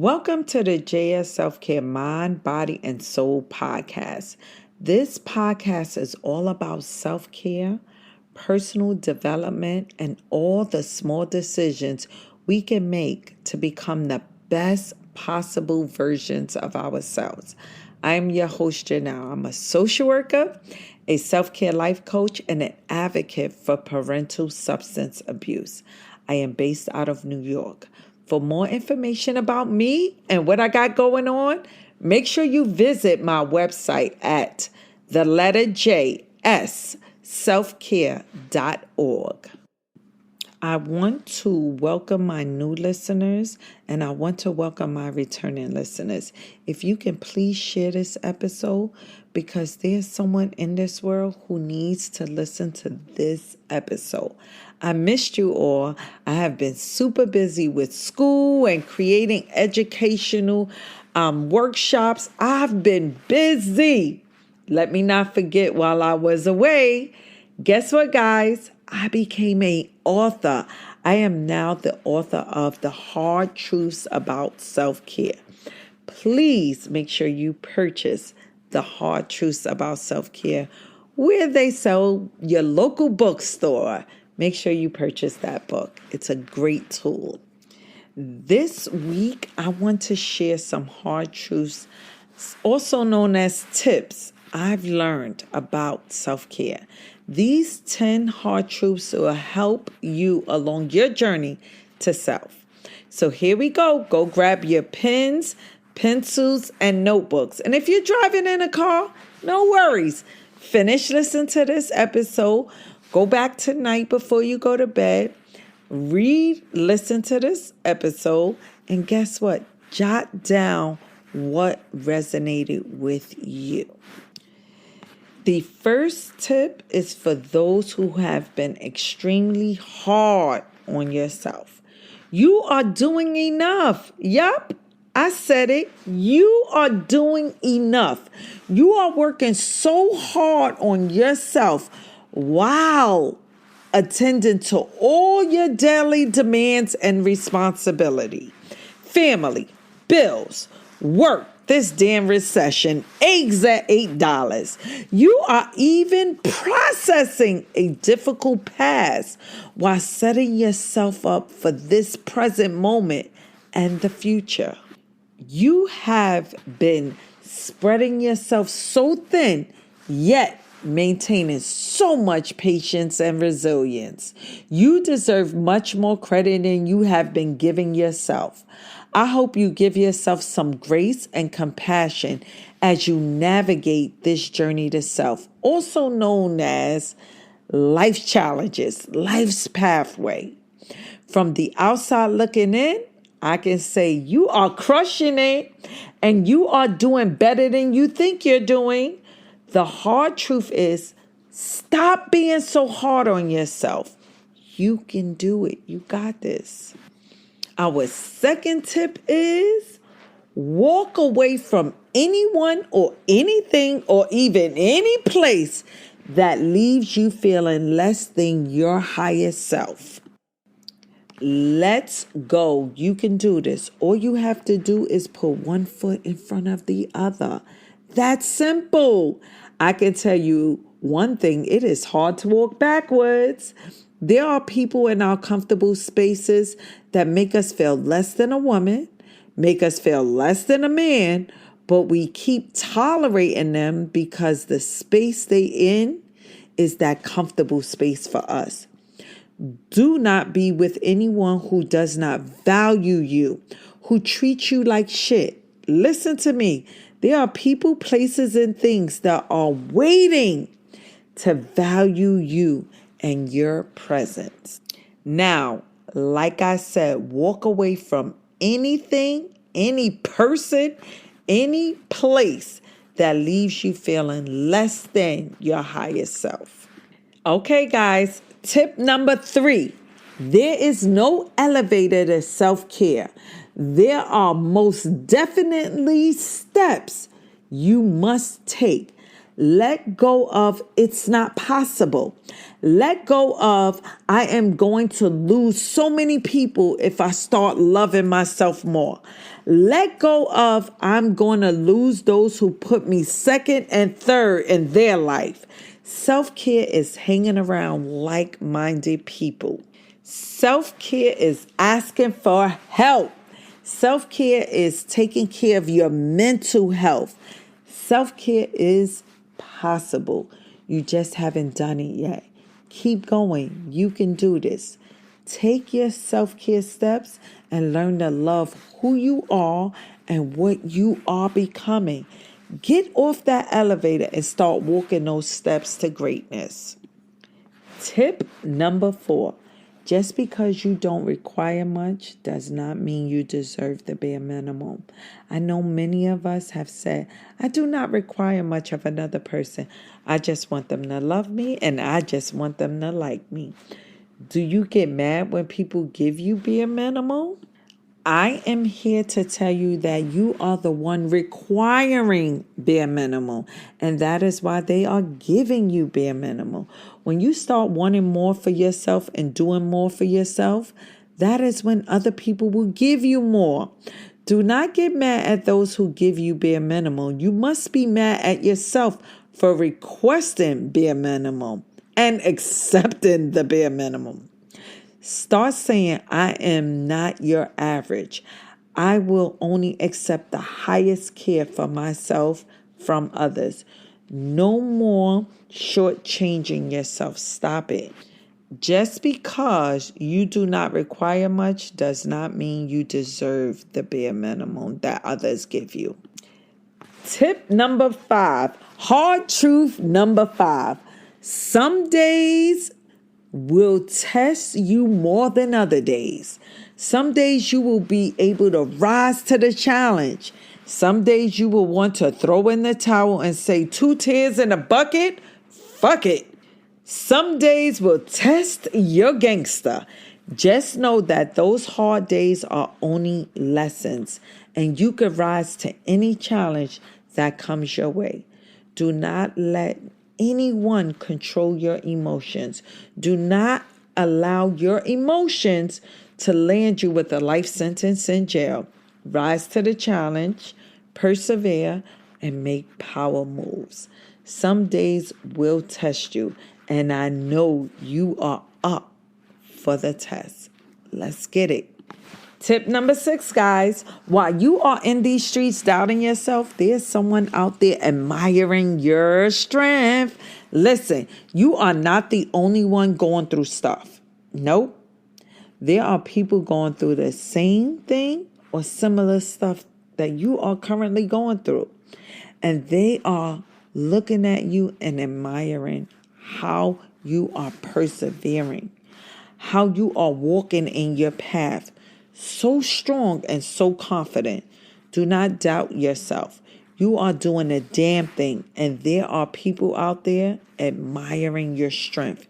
Welcome to the JS Self-Care Mind, Body, and Soul podcast. This podcast is all about self-care, personal development, and all the small decisions we can make to become the best possible versions of ourselves. I'm your host, Janelle. I'm a social worker, a self-care life coach, and an advocate for parental substance abuse. I am based out of New York. For more information about me and what I got going on, make sure you visit my website at selfcare.org. I want to welcome my new listeners and I want to welcome my returning listeners. If you can please share this episode because there's someone in this world who needs to listen to this episode. I missed you all. I have been super busy with school and creating educational workshops. I've been busy. Let me not forget while I was away. Guess what, guys? I became an author. I am now the author of The Hard Truths About Self-Care. Please make sure you purchase The Hard Truths About Self-Care where they sell your local bookstore. Make sure you purchase that book. It's a great tool. This week, I want to share some hard truths, also known as tips, I've learned about self-care. These 10 hard truths will help you along your journey to self. So here we go. Go grab your pens, pencils, and notebooks. And if you're driving in a car, no worries. Finish listening to this episode. Go back tonight before you go to bed. Listen to this episode. And guess what? Jot down what resonated with you. The first tip is for those who have been extremely hard on yourself. You are doing enough. Yup, I said it. You are doing enough. You are working so hard on yourself while attending to all your daily demands and responsibility. Family, bills, work, this damn recession, eggs at $8. You are even processing a difficult past while setting yourself up for this present moment and the future. You have been spreading yourself so thin, yet maintaining so much patience and resilience. You deserve much more credit than you have been giving yourself. I hope you give yourself some grace and compassion as you navigate this journey to self, also known as life challenges, life's pathway. From the outside looking in, I can say you are crushing it and you are doing better than you think you're doing. The hard truth is, stop being so hard on yourself. You can do it. You got this. Our second tip is walk away from anyone or anything or even any place that leaves you feeling less than your highest self. Let's go. You can do this. All you have to do is put one foot in front of the other. That's simple. I can tell you one thing, it is hard to walk backwards. There are people in our comfortable spaces that make us feel less than a woman, make us feel less than a man, but we keep tolerating them because the space they in is that comfortable space for us. Do not be with anyone who does not value you, who treats you like shit. Listen to me. There are people, places, and things that are waiting to value you and your presence. Now, like I said, walk away from anything, any person, any place that leaves you feeling less than your highest self. Okay, guys, tip number 3. There is no elevator to self-care. There are most definitely steps you must take. Let go of it's not possible. Let go of I am going to lose so many people if I start loving myself more. Let go of I'm going to lose those who put me second and third in their life. Self-care is hanging around like-minded people. Self-care is asking for help. Self-care is taking care of your mental health. Self-care is possible. You just haven't done it yet. Keep going. You can do this. Take your self-care steps and learn to love who you are and what you are becoming. Get off that elevator and start walking those steps to greatness. Tip number 4. Just because you don't require much does not mean you deserve the bare minimum. I know many of us have said, I do not require much of another person. I just want them to love me and I just want them to like me. Do you get mad when people give you bare minimum? I am here to tell you that you are the one requiring bare minimum, and that is why they are giving you bare minimum. When you start wanting more for yourself and doing more for yourself, that is when other people will give you more. Do not get mad at those who give you bare minimum. You must be mad at yourself for requesting bare minimum and accepting the bare minimum. Start saying, I am not your average. I will only accept the highest care for myself from others. No more shortchanging yourself. Stop it. Just because you do not require much does not mean you deserve the bare minimum that others give you. Tip number 5. Hard truth number 5. Some days will test you more than other days. Some days you will be able to rise to the challenge. Some days you will want to throw in the towel and say 2 tears in a bucket, fuck it. Some days will test your gangster. Just know that those hard days are only lessons and you can rise to any challenge that comes your way. Do not let anyone control your emotions. Do not allow your emotions to land you with a life sentence in jail. Rise to the challenge, persevere, and make power moves. Some days will test you, and I know you are up for the test. Let's get it. Tip number 6, guys. While you are in these streets doubting yourself, there's someone out there admiring your strength. Listen, you are not the only one going through stuff. Nope. There are people going through the same thing or similar stuff that you are currently going through. And they are looking at you and admiring how you are persevering, how you are walking in your path. So strong and so confident. Do not doubt yourself. You are doing a damn thing, and there are people out there admiring your strength.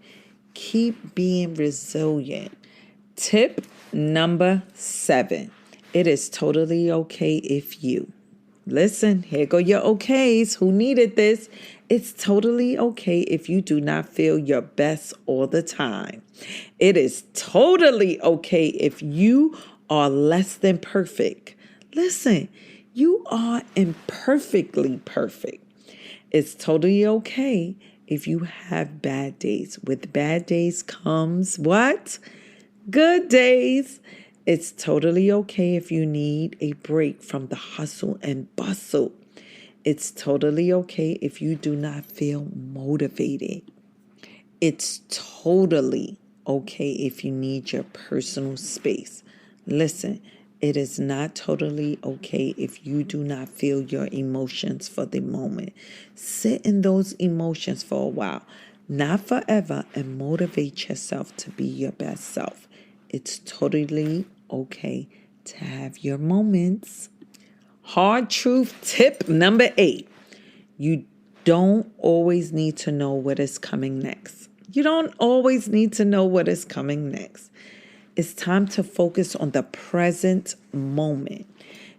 Keep being resilient. Tip number 7. It is totally okay if you. Listen, here go your okays. Who needed this? It's totally okay if you do not feel your best all the time. It is totally okay if you are less than perfect. Listen, you are imperfectly perfect. It's totally okay if you have bad days. With bad days comes what? Good days. It's totally okay if you need a break from the hustle and bustle. It's totally okay if you do not feel motivated. It's totally okay if you need your personal space. Listen, it is not totally okay if you do not feel your emotions for the moment. Sit in those emotions for a while, not forever, and motivate yourself to be your best self. It's totally okay to have your moments. Hard truth tip number 8. You don't always need to know what is coming next. You don't always need to know what is coming next. It's time to focus on the present moment.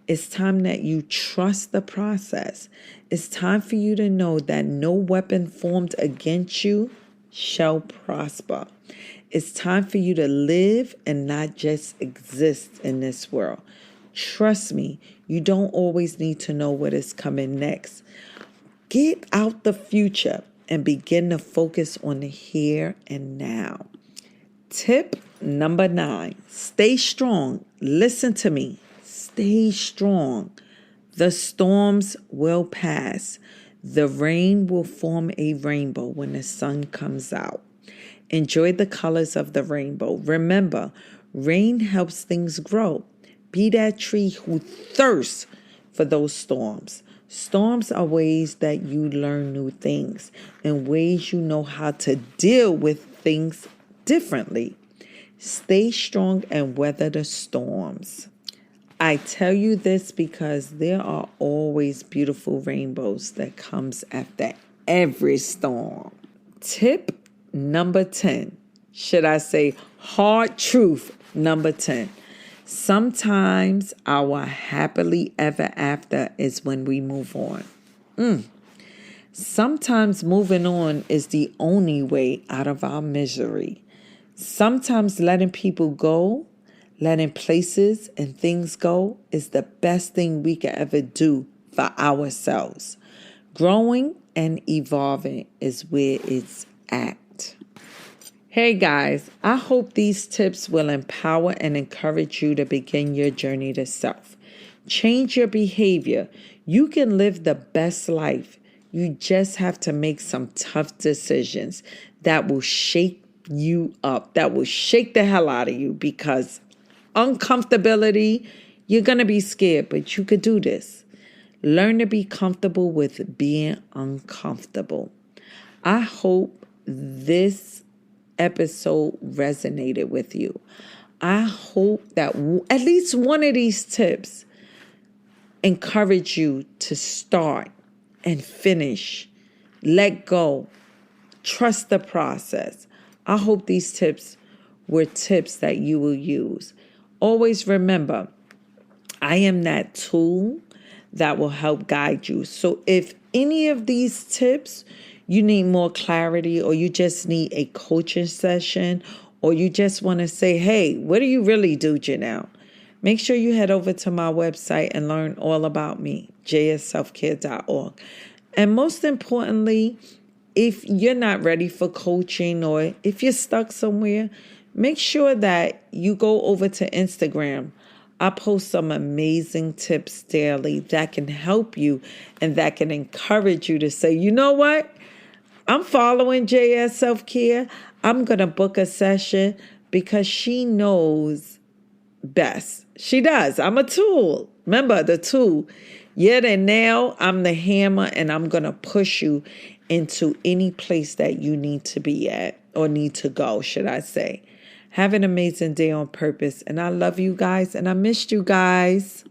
It's time that you trust the process. It's time for you to know that no weapon formed against you shall prosper. It's time for you to live and not just exist in this world. Trust me, you don't always need to know what is coming next. Get out the future and begin to focus on the here and now. Tip number 9, stay strong. Listen to me. Stay strong. The storms will pass. The rain will form a rainbow when the sun comes out. Enjoy the colors of the rainbow. Remember, rain helps things grow. Be that tree who thirsts for those storms. Storms are ways that you learn new things and ways you know how to deal with things differently. Stay strong and weather the storms. I tell you this because there are always beautiful rainbows that comes after every storm. Tip number 10. Should I say hard truth number 10. Sometimes our happily ever after is when we move on. Sometimes moving on is the only way out of our misery. Sometimes letting people go, letting places and things go is the best thing we can ever do for ourselves. Growing and evolving is where it's at. Hey guys, I hope these tips will empower and encourage you to begin your journey to self. Change your behavior. You can live the best life. You just have to make some tough decisions that will shake you up, that will shake the hell out of you, because uncomfortability, you're going to be scared, but you could do this. Learn to be comfortable with being uncomfortable. I hope this episode resonated with you. I hope that at least one of these tips encourage you to start and finish, let go, trust the process. I hope these tips were tips that you will use. Always remember, I am that tool that will help guide you. So if any of these tips you need more clarity, or you just need a coaching session, or you just want to say, hey, what do you really do, Janelle? Make sure you head over to my website and learn all about me, jsselfcare.org. And most importantly, if you're not ready for coaching, or if you're stuck somewhere, make sure that you go over to Instagram. I post some amazing tips daily that can help you and that can encourage you to say, you know what? I'm following JS Self-Care. I'm going to book a session because she knows best. She does. I'm a tool. Remember the tool. You're the nail. I'm the hammer, and I'm going to push you into any place that you need to be at, or need to go, should I say. Have an amazing day on purpose. And I love you guys, and I missed you guys.